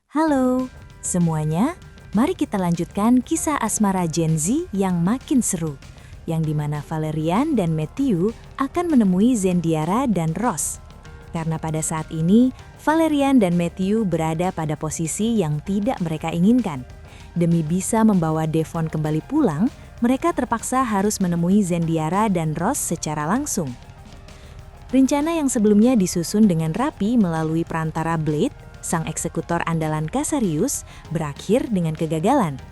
Halo semuanya, mari kita lanjutkan kisah asmara Gen Z yang makin seru, yang dimana Valerian dan Matthew akan menemui Zendiara dan Ross. Karena pada saat ini, Valerian dan Matthew berada pada posisi yang tidak mereka inginkan. Demi bisa membawa Devon kembali pulang, mereka terpaksa harus menemui Zendiara dan Ross secara langsung. Rencana yang sebelumnya disusun dengan rapi melalui perantara Blade, sang eksekutor andalan Casarius, berakhir dengan kegagalan.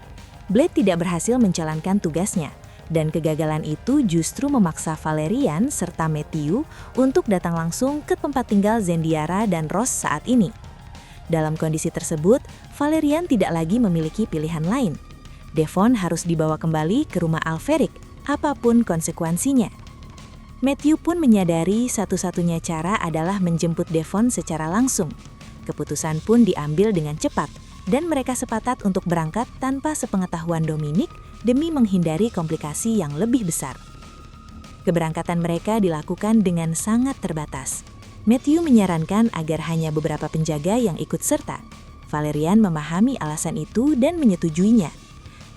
Blade tidak berhasil menjalankan tugasnya, dan kegagalan itu justru memaksa Valerian serta Matthew untuk datang langsung ke tempat tinggal Zendiara dan Ross saat ini. Dalam kondisi tersebut, Valerian tidak lagi memiliki pilihan lain. Devon harus dibawa kembali ke rumah Alferic, apapun konsekuensinya. Matthew pun menyadari satu-satunya cara adalah menjemput Devon secara langsung. Keputusan pun diambil dengan cepat, dan mereka sepakat untuk berangkat tanpa sepengetahuan Dominic demi menghindari komplikasi yang lebih besar. Keberangkatan mereka dilakukan dengan sangat terbatas. Matthew menyarankan agar hanya beberapa penjaga yang ikut serta. Valerian memahami alasan itu dan menyetujuinya.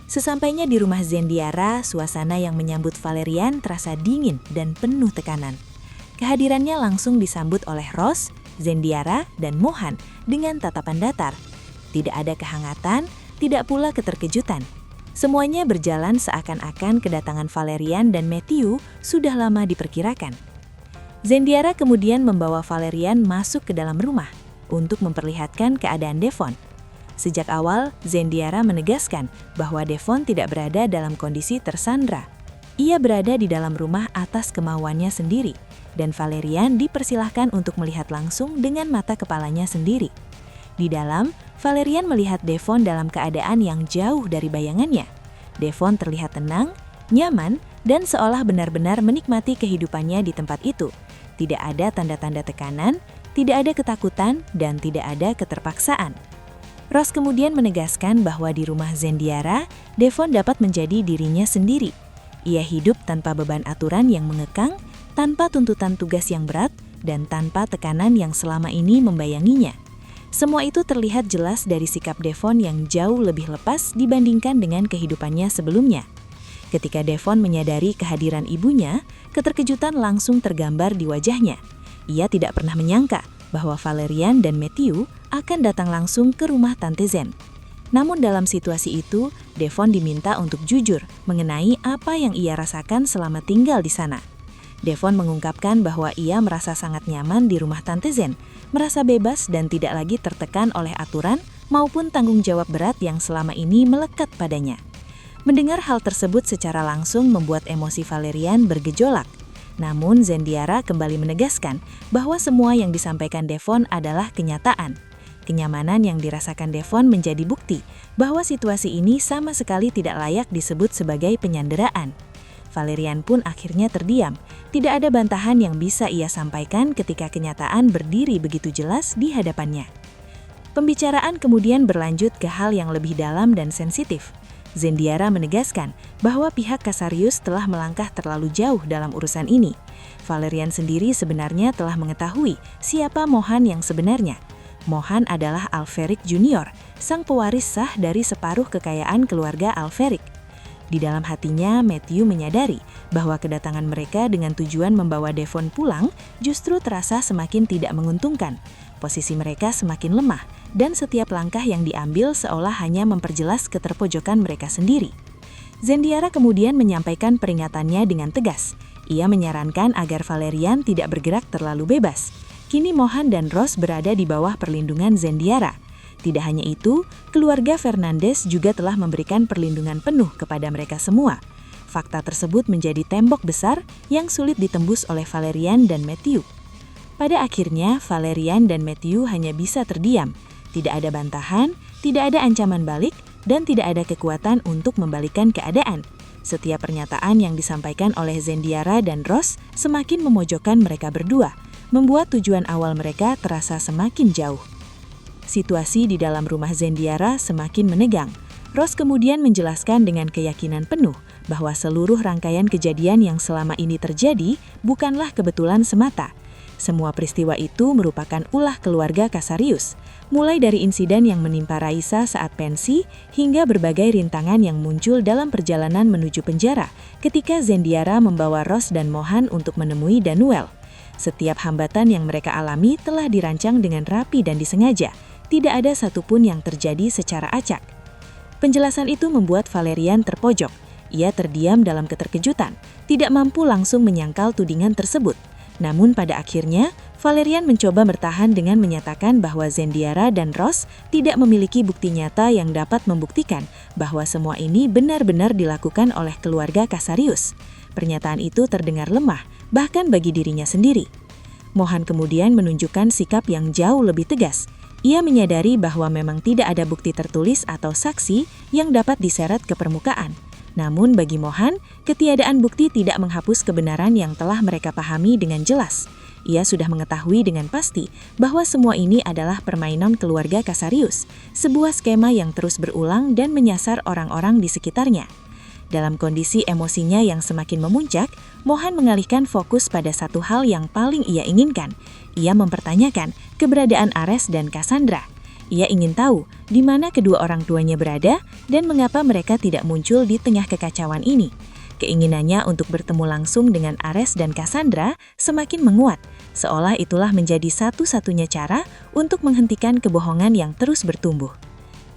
Sesampainya di rumah Zendiara, suasana yang menyambut Valerian terasa dingin dan penuh tekanan. Kehadirannya langsung disambut oleh Ross, Zendiara, dan Mohan dengan tatapan datar. Tidak ada kehangatan, tidak pula keterkejutan. Semuanya berjalan seakan-akan kedatangan Valerian dan Matthew sudah lama diperkirakan. Zendiara kemudian membawa Valerian masuk ke dalam rumah untuk memperlihatkan keadaan Devon. Sejak awal, Zendiara menegaskan bahwa Devon tidak berada dalam kondisi tersandra. Ia berada di dalam rumah atas kemauannya sendiri, dan Valerian dipersilahkan untuk melihat langsung dengan mata kepalanya sendiri. Di dalam, Valerian melihat Devon dalam keadaan yang jauh dari bayangannya. Devon terlihat tenang, nyaman, dan seolah benar-benar menikmati kehidupannya di tempat itu. Tidak ada tanda-tanda tekanan, tidak ada ketakutan, dan tidak ada keterpaksaan. Ross kemudian menegaskan bahwa di rumah Zendiara, Devon dapat menjadi dirinya sendiri. Ia hidup tanpa beban aturan yang mengekang, tanpa tuntutan tugas yang berat, dan tanpa tekanan yang selama ini membayanginya. Semua itu terlihat jelas dari sikap Devon yang jauh lebih lepas dibandingkan dengan kehidupannya sebelumnya. Ketika Devon menyadari kehadiran ibunya, keterkejutan langsung tergambar di wajahnya. Ia tidak pernah menyangka bahwa Valerian dan Matthew akan datang langsung ke rumah Tante Zen. Namun dalam situasi itu, Devon diminta untuk jujur mengenai apa yang ia rasakan selama tinggal di sana. Devon mengungkapkan bahwa ia merasa sangat nyaman di rumah Tante Zen, merasa bebas dan tidak lagi tertekan oleh aturan maupun tanggung jawab berat yang selama ini melekat padanya. Mendengar hal tersebut secara langsung membuat emosi Valerian bergejolak. Namun Zendiara kembali menegaskan bahwa semua yang disampaikan Devon adalah kenyataan. Kenyamanan yang dirasakan Devon menjadi bukti bahwa situasi ini sama sekali tidak layak disebut sebagai penyanderaan. Valerian pun akhirnya terdiam. Tidak ada bantahan yang bisa ia sampaikan ketika kenyataan berdiri begitu jelas di hadapannya. Pembicaraan kemudian berlanjut ke hal yang lebih dalam dan sensitif. Zendiara menegaskan bahwa pihak Casarius telah melangkah terlalu jauh dalam urusan ini. Valerian sendiri sebenarnya telah mengetahui siapa Mohan yang sebenarnya. Mohan adalah Alferic Junior, sang pewaris sah dari separuh kekayaan keluarga Alferic. Di dalam hatinya, Matthew menyadari bahwa kedatangan mereka dengan tujuan membawa Devon pulang justru terasa semakin tidak menguntungkan. Posisi mereka semakin lemah, dan setiap langkah yang diambil seolah hanya memperjelas keterpojokan mereka sendiri. Zendiara kemudian menyampaikan peringatannya dengan tegas. Ia menyarankan agar Valerian tidak bergerak terlalu bebas. Kini Mohan dan Ross berada di bawah perlindungan Zendiara. Tidak hanya itu, keluarga Fernandez juga telah memberikan perlindungan penuh kepada mereka semua. Fakta tersebut menjadi tembok besar yang sulit ditembus oleh Valerian dan Matthew. Pada akhirnya, Valerian dan Matthew hanya bisa terdiam. Tidak ada bantahan, tidak ada ancaman balik, dan tidak ada kekuatan untuk membalikkan keadaan. Setiap pernyataan yang disampaikan oleh Zendiara dan Ross semakin memojokkan mereka berdua, membuat tujuan awal mereka terasa semakin jauh. Situasi di dalam rumah Zendiara semakin menegang. Ross kemudian menjelaskan dengan keyakinan penuh bahwa seluruh rangkaian kejadian yang selama ini terjadi bukanlah kebetulan semata. Semua peristiwa itu merupakan ulah keluarga Casarius, mulai dari insiden yang menimpa Raisa saat pensi hingga berbagai rintangan yang muncul dalam perjalanan menuju penjara ketika Zendiara membawa Ross dan Mohan untuk menemui Danuel. Setiap hambatan yang mereka alami telah dirancang dengan rapi dan disengaja, tidak ada satupun yang terjadi secara acak. Penjelasan itu membuat Valerian terpojok. Ia terdiam dalam keterkejutan, tidak mampu langsung menyangkal tudingan tersebut. Namun pada akhirnya, Valerian mencoba bertahan dengan menyatakan bahwa Zendiara dan Ross tidak memiliki bukti nyata yang dapat membuktikan bahwa semua ini benar-benar dilakukan oleh keluarga Casarius. Pernyataan itu terdengar lemah, bahkan bagi dirinya sendiri. Mohan kemudian menunjukkan sikap yang jauh lebih tegas. Ia menyadari bahwa memang tidak ada bukti tertulis atau saksi yang dapat diseret ke permukaan. Namun bagi Mohan, ketiadaan bukti tidak menghapus kebenaran yang telah mereka pahami dengan jelas. Ia sudah mengetahui dengan pasti bahwa semua ini adalah permainan keluarga Casarius, sebuah skema yang terus berulang dan menyasar orang-orang di sekitarnya. Dalam kondisi emosinya yang semakin memuncak, Mohan mengalihkan fokus pada satu hal yang paling ia inginkan. Ia mempertanyakan keberadaan Ares dan Cassandra. Ia ingin tahu di mana kedua orang tuanya berada dan mengapa mereka tidak muncul di tengah kekacauan ini. Keinginannya untuk bertemu langsung dengan Ares dan Cassandra semakin menguat, seolah itulah menjadi satu-satunya cara untuk menghentikan kebohongan yang terus bertumbuh.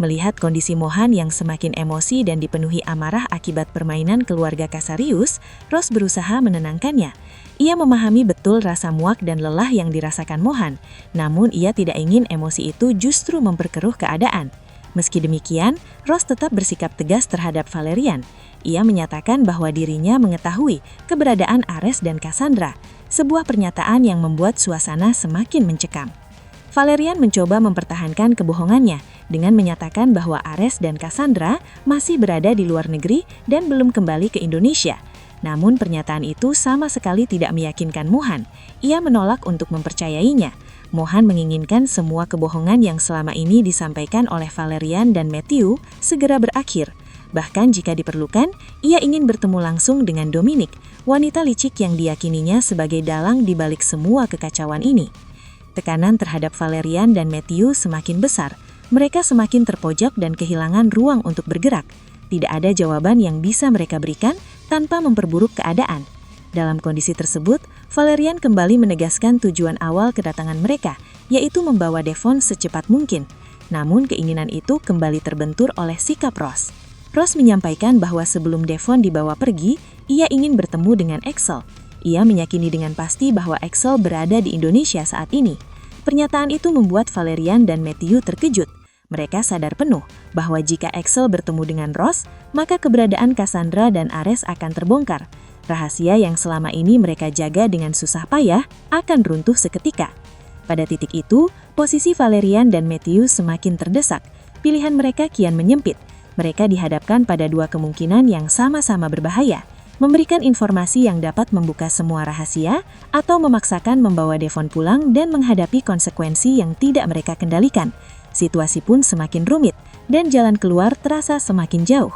Melihat kondisi Mohan yang semakin emosi dan dipenuhi amarah akibat permainan keluarga Casarius, Ross berusaha menenangkannya. Ia memahami betul rasa muak dan lelah yang dirasakan Mohan, namun ia tidak ingin emosi itu justru memperkeruh keadaan. Meski demikian, Ross tetap bersikap tegas terhadap Valerian. Ia menyatakan bahwa dirinya mengetahui keberadaan Ares dan Cassandra, sebuah pernyataan yang membuat suasana semakin mencekam. Valerian mencoba mempertahankan kebohongannya dengan menyatakan bahwa Ares dan Cassandra masih berada di luar negeri dan belum kembali ke Indonesia. Namun pernyataan itu sama sekali tidak meyakinkan Mohan. Ia menolak untuk mempercayainya. Mohan menginginkan semua kebohongan yang selama ini disampaikan oleh Valerian dan Matthew segera berakhir. Bahkan jika diperlukan, ia ingin bertemu langsung dengan Dominic, wanita licik yang diyakininya sebagai dalang di balik semua kekacauan ini. Tekanan terhadap Valerian dan Matthew semakin besar. Mereka semakin terpojok dan kehilangan ruang untuk bergerak. Tidak ada jawaban yang bisa mereka berikan tanpa memperburuk keadaan. Dalam kondisi tersebut, Valerian kembali menegaskan tujuan awal kedatangan mereka, yaitu membawa Devon secepat mungkin. Namun keinginan itu kembali terbentur oleh sikap Ross. Ross menyampaikan bahwa sebelum Devon dibawa pergi, ia ingin bertemu dengan Axel. Ia meyakini dengan pasti bahwa Axel berada di Indonesia saat ini. Pernyataan itu membuat Valerian dan Matthew terkejut. Mereka sadar penuh bahwa jika Axel bertemu dengan Ross, maka keberadaan Cassandra dan Ares akan terbongkar. Rahasia yang selama ini mereka jaga dengan susah payah akan runtuh seketika. Pada titik itu, posisi Valerian dan Matthew semakin terdesak. Pilihan mereka kian menyempit. Mereka dihadapkan pada dua kemungkinan yang sama-sama berbahaya. Memberikan informasi yang dapat membuka semua rahasia, atau memaksakan membawa Devon pulang dan menghadapi konsekuensi yang tidak mereka kendalikan. Situasi pun semakin rumit, dan jalan keluar terasa semakin jauh.